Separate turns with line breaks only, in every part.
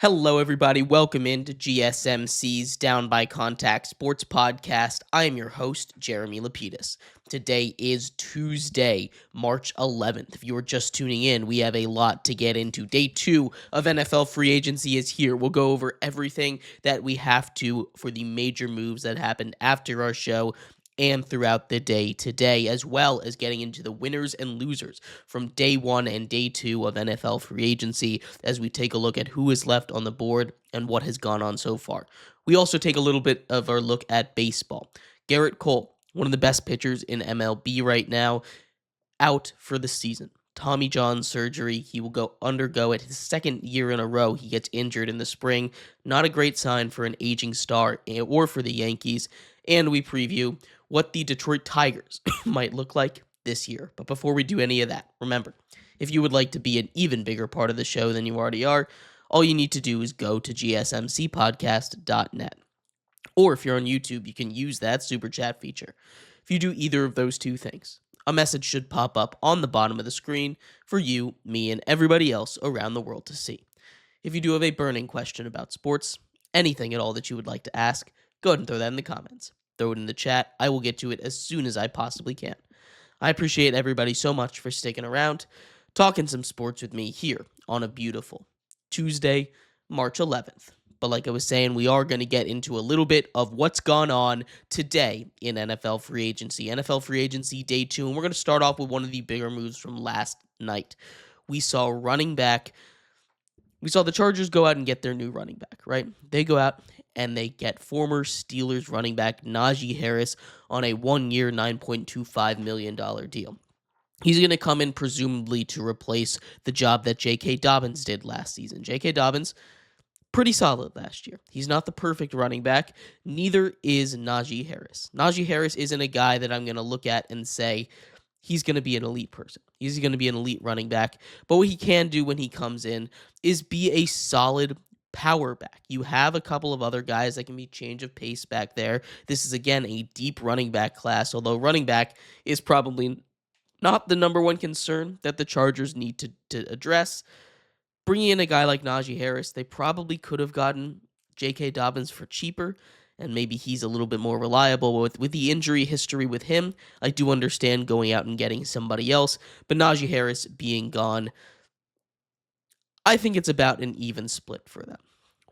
Hello, everybody. Welcome into GSMC's Down by Contact Sports Podcast. I am your host, Jeremy Lapidus. Today is Tuesday, March 11th. If you are just tuning in, we have a lot to get into. Day 2 of NFL free agency is here. We'll go over everything that we have to for the major moves that happened after our show and throughout the day today, as well as getting into the winners and losers from day 1 and day 2 of NFL free agency as we take a look at who is left on the board and what has gone on so far. We also take a little bit of our look at baseball. Garrett Cole, one of the best pitchers in MLB right now, out for the season. Tommy John surgery. He will undergo it his second year in a row. He gets injured in the spring. Not a great sign for an aging star or for the Yankees. And we preview what the Detroit Tigers might look like this year. But before we do any of that, remember, if you would like to be an even bigger part of the show than you already are, all you need to do is go to gsmcpodcast.net. Or if you're on YouTube, you can use that super chat feature. If you do either of those two things, a message should pop up on the bottom of the screen for you, me, and everybody else around the world to see. If you do have a burning question about sports, anything at all that you would like to ask, go ahead and throw that in the comments. Throw it in the chat. I will get to it as soon as I possibly can. I appreciate everybody so much for sticking around, talking some sports with me here on a beautiful Tuesday, March 11th. But like I was saying, we are going to get into a little bit of what's gone on today in NFL free agency. NFL free agency day 2, and we're going to start off with one of the bigger moves from last night. We saw the Chargers go out and get their new running back, right? They go out and they get former Steelers running back Najee Harris on a 1-year, $9.25 million deal. He's going to come in presumably to replace the job that J.K. Dobbins did last season. J.K. Dobbins, pretty solid last year. He's not the perfect running back. Neither is Najee Harris. Najee Harris isn't a guy that I'm going to look at and say he's going to be an elite person. He's going to be an elite running back. But what he can do when he comes in is be a solid power back. You have a couple of other guys that can be change of pace back there. This is, again, a deep running back class, although running back is probably not the number one concern that the Chargers need to address. Bringing in a guy like Najee Harris, they probably could have gotten J.K. Dobbins for cheaper, and maybe he's a little bit more reliable. With the injury history with him, I do understand going out and getting somebody else, but Najee Harris being gone, I think it's about an even split for them.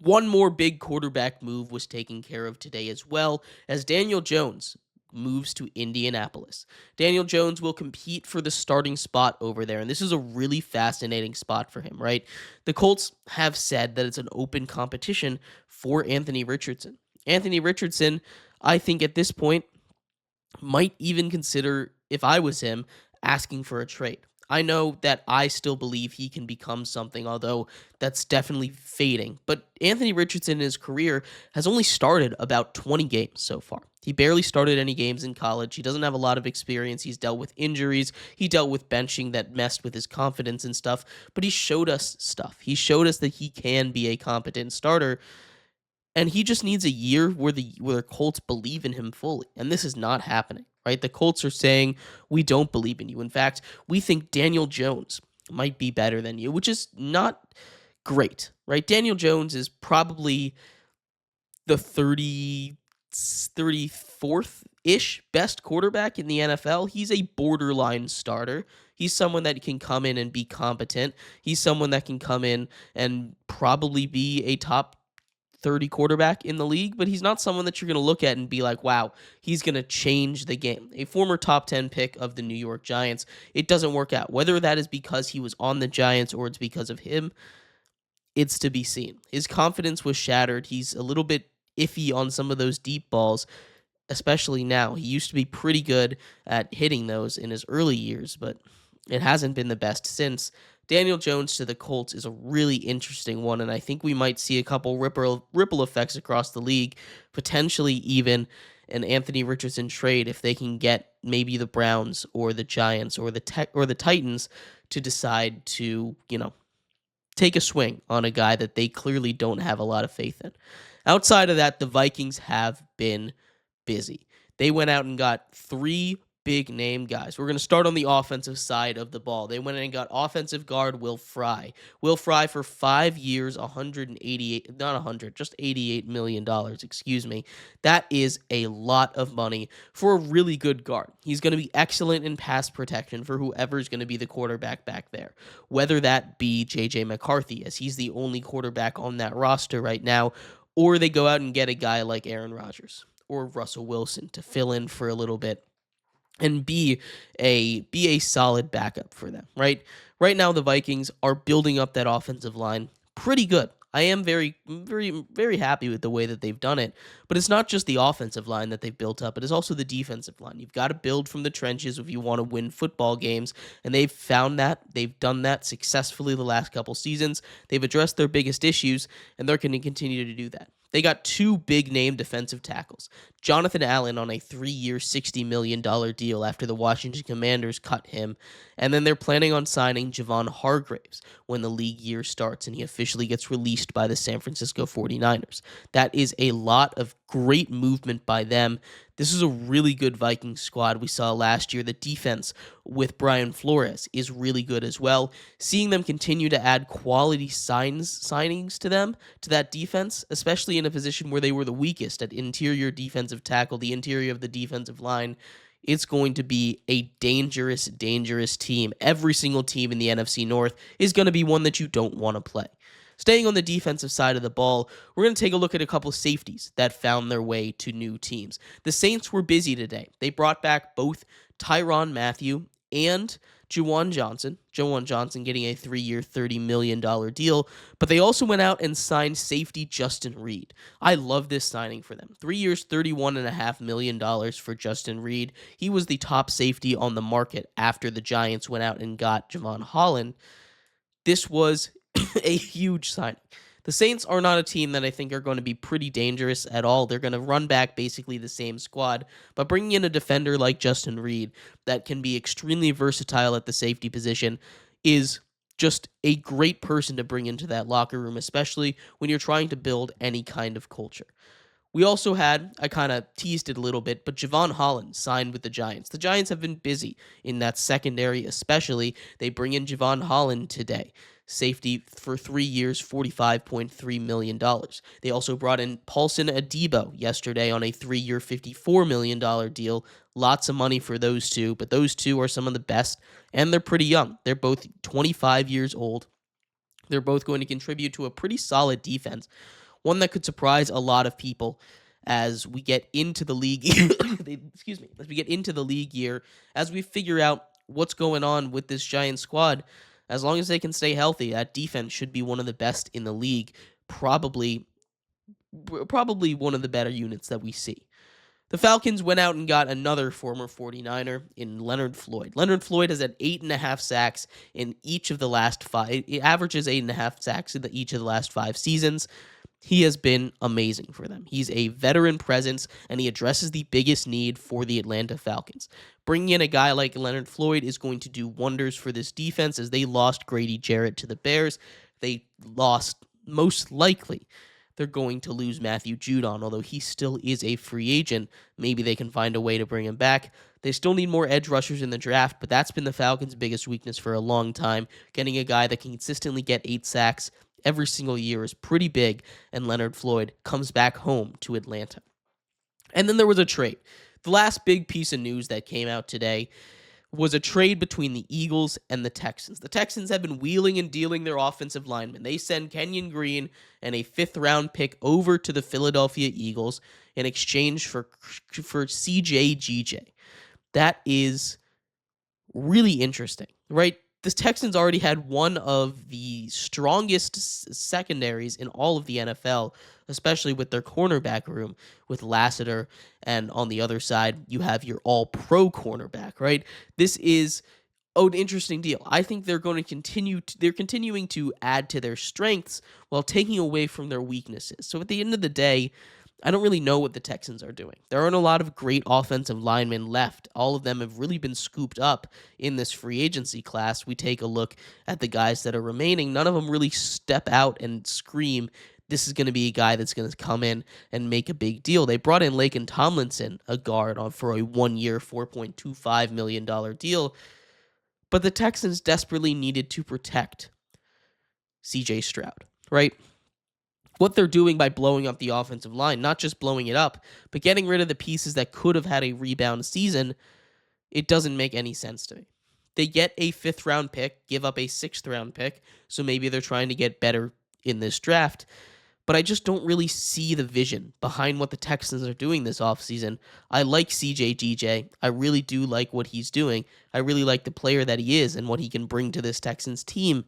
One more big quarterback move was taken care of today as well, as Daniel Jones moves to Indianapolis. Daniel Jones will compete for the starting spot over there, and this is a really fascinating spot for him, right? The Colts have said that it's an open competition for Anthony Richardson. Anthony Richardson, I think at this point, might even consider, if I was him, asking for a trade. I know that I still believe he can become something, although that's definitely fading. But Anthony Richardson in his career has only started about 20 games so far. He barely started any games in college. He doesn't have a lot of experience. He's dealt with injuries. He dealt with benching that messed with his confidence and stuff. But he showed us stuff. He showed us that he can be a competent starter. And he just needs a year where the Colts believe in him fully. And this is not happening, right? The Colts are saying, we don't believe in you. In fact, we think Daniel Jones might be better than you, which is not great, right? Daniel Jones is probably the 34th-ish best quarterback in the NFL. He's a borderline starter. He's someone that can come in and be competent. He's someone that can come in and probably be a top 30 quarterback in the league, but he's not someone that you're going to look at and be like, wow, he's going to change the game. A former top 10 pick of the New York Giants, it doesn't work out. Whether that is because he was on the Giants or it's because of him, it's to be seen. His confidence was shattered. He's a little bit iffy on some of those deep balls, especially now. He used to be pretty good at hitting those in his early years, but it hasn't been the best since. Daniel Jones to the Colts is a really interesting one, and I think we might see a couple ripple effects across the league, potentially even an Anthony Richardson trade if they can get maybe the Browns or the Giants or the Titans to decide to, take a swing on a guy that they clearly don't have a lot of faith in. Outside of that, the Vikings have been busy. They went out and got 3 big name guys. We're going to start on the offensive side of the ball. They went and got offensive guard Will Fry. Will Fry for 5 years, 188, not 100, just $88 million, excuse me. That is a lot of money for a really good guard. He's going to be excellent in pass protection for whoever's going to be the quarterback back there, whether that be J.J. McCarthy, as he's the only quarterback on that roster right now, or they go out and get a guy like Aaron Rodgers or Russell Wilson to fill in for a little bit and be a solid backup for them, right? Right now the Vikings are building up that offensive line pretty good. I am very, very, very happy with the way that they've done it. But it's not just the offensive line that they've built up, it is also the defensive line. You've got to build from the trenches if you want to win football games, and they've found that. They've done that successfully the last couple seasons. They've addressed their biggest issues, and they're going to continue to do that. They got two big-name defensive tackles. Jonathan Allen on a 3-year, $60 million deal after the Washington Commanders cut him. And then they're planning on signing Javon Hargraves when the league year starts and he officially gets released by the San Francisco 49ers. That is a lot of great movement by them. This is a really good Vikings squad we saw last year. The defense with Brian Flores is really good as well. Seeing them continue to add quality signings to them, to that defense, especially in a position where they were the weakest at interior defensive tackle, the interior of the defensive line, it's going to be a dangerous, dangerous team. Every single team in the NFC North is going to be one that you don't want to play. Staying on the defensive side of the ball, we're going to take a look at a couple safeties that found their way to new teams. The Saints were busy today. They brought back both Tyrann Mathieu and Juwan Johnson. Juwan Johnson getting a 3-year, $30 million deal, but they also went out and signed safety Justin Reed. I love this signing for them. 3 years, $31.5 million for Justin Reed. He was the top safety on the market after the Giants went out and got Javon Holland. This was a huge signing. The Saints are not a team that I think are going to be pretty dangerous at all. They're going to run back basically the same squad, but bringing in a defender like Justin Reed that can be extremely versatile at the safety position is just a great person to bring into that locker room, especially when you're trying to build any kind of culture. We also had, I kind of teased it a little bit, but Javon Holland signed with the Giants. The Giants have been busy in that secondary especially. They bring in Javon Holland today. Safety for 3 years, $45.3 million. They also brought in Paulson Adebo yesterday on a 3-year, $54 million deal. Lots of money for those two, but those two are some of the best, and they're pretty young. They're both 25 years old. They're both going to contribute to a pretty solid defense, one that could surprise a lot of people as we get into the league. As we get into the league year, as we figure out what's going on with this Giants squad. As long as they can stay healthy, that defense should be one of the best in the league. Probably one of the better units that we see. The Falcons went out and got another former 49er in Leonard Floyd. Leonard Floyd has had 8.5 sacks in each of the last 5. It averages 8.5 sacks in each of the last 5 seasons. He has been amazing for them. He's a veteran presence, and he addresses the biggest need for the Atlanta Falcons. Bringing in a guy like Leonard Floyd is going to do wonders for this defense as they lost Grady Jarrett to the Bears. They lost, most likely, they're going to lose Matthew Judon, although he still is a free agent. Maybe they can find a way to bring him back. They still need more edge rushers in the draft, but that's been the Falcons' biggest weakness for a long time. Getting a guy that can consistently get 8 sacks every single year is pretty big, and Leonard Floyd comes back home to Atlanta. And then there was a trade. The last big piece of news that came out today was a trade between the Eagles and the Texans. The Texans have been wheeling and dealing their offensive linemen. They send Kenyon Green and a 5th-round pick over to the Philadelphia Eagles in exchange for CJ GJ. That is really interesting, right? The Texans already had one of the strongest secondaries in all of the NFL, especially with their cornerback room with Lassiter, and on the other side, you have your all-pro cornerback, right? This is an interesting deal. I think they're going to they're continuing to add to their strengths while taking away from their weaknesses. So at the end of the day, I don't really know what the Texans are doing. There aren't a lot of great offensive linemen left. All of them have really been scooped up in this free agency class. We take a look at the guys that are remaining. None of them really step out and scream this is going to be a guy that's going to come in and make a big deal. They brought in Laken Tomlinson, a guard, on for a 1-year, $4.25 million deal, but the Texans desperately needed to protect CJ Stroud, right? What they're doing by blowing up the offensive line, not just blowing it up, but getting rid of the pieces that could have had a rebound season, it doesn't make any sense to me. They get a 5th-round pick, give up a 6th-round pick, so maybe they're trying to get better in this draft, but I just don't really see the vision behind what the Texans are doing this offseason. I like CJ DJ. I really do like what he's doing. I really like the player that he is and what he can bring to this Texans team.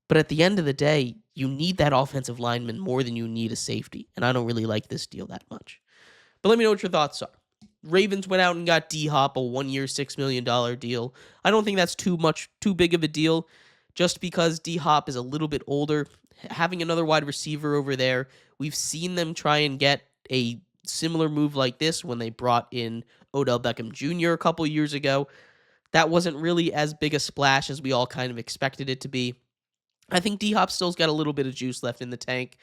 But at the end of the day, you need that offensive lineman more than you need a safety, and I don't really like this deal that much. But let me know what your thoughts are. Ravens went out and got D-Hop, a 1-year, $6 million deal. I don't think that's too big of a deal, just because D-Hop is a little bit older. Having another wide receiver over there, we've seen them try and get a similar move like this when they brought in Odell Beckham Jr. a couple years ago. That wasn't really as big a splash as we all kind of expected it to be. I think D-Hop still's got a little bit of juice left in the tank,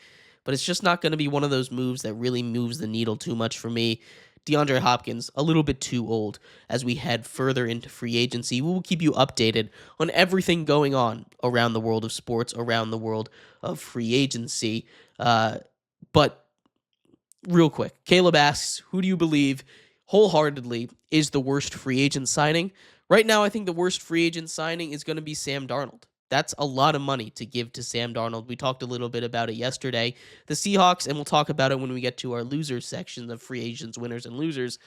but it's just not going to be one of those moves that really moves the needle too much for me. DeAndre Hopkins, a little bit too old as we head further into free agency. We will keep you updated on everything going on around the world of sports, around the world of free agency. But real quick, Caleb asks, who do you believe wholeheartedly is the worst free agent signing? Right now, I think the worst free agent signing is going to be Sam Darnold. That's a lot of money to give to Sam Darnold. We talked a little bit about it yesterday. The Seahawks, and we'll talk about it when we get to our losers section of free agents, winners, and losers.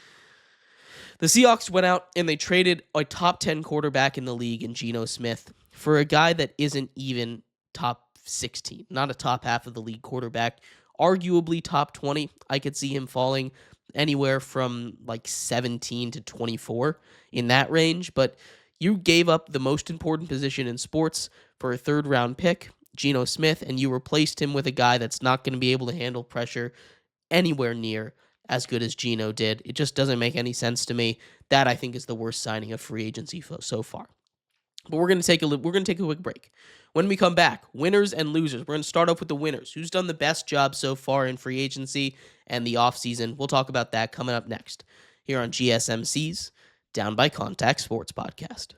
The Seahawks went out and they traded a top 10 quarterback in the league in Geno Smith for a guy that isn't even top 16, not a top half of the league quarterback, arguably top 20. I could see him falling anywhere from like 17 to 24 in that range, but you gave up the most important position in sports for a 3rd-round pick, Geno Smith, and you replaced him with a guy that's not going to be able to handle pressure anywhere near as good as Geno did. It just doesn't make any sense to me. That, I think, is the worst signing of free agency so far. But we're going to take a quick break. When we come back, winners and losers. We're going to start off with the winners. Who's done the best job so far in free agency and the offseason? We'll talk about that coming up next here on GSMC's Down by Contact Sports Podcast.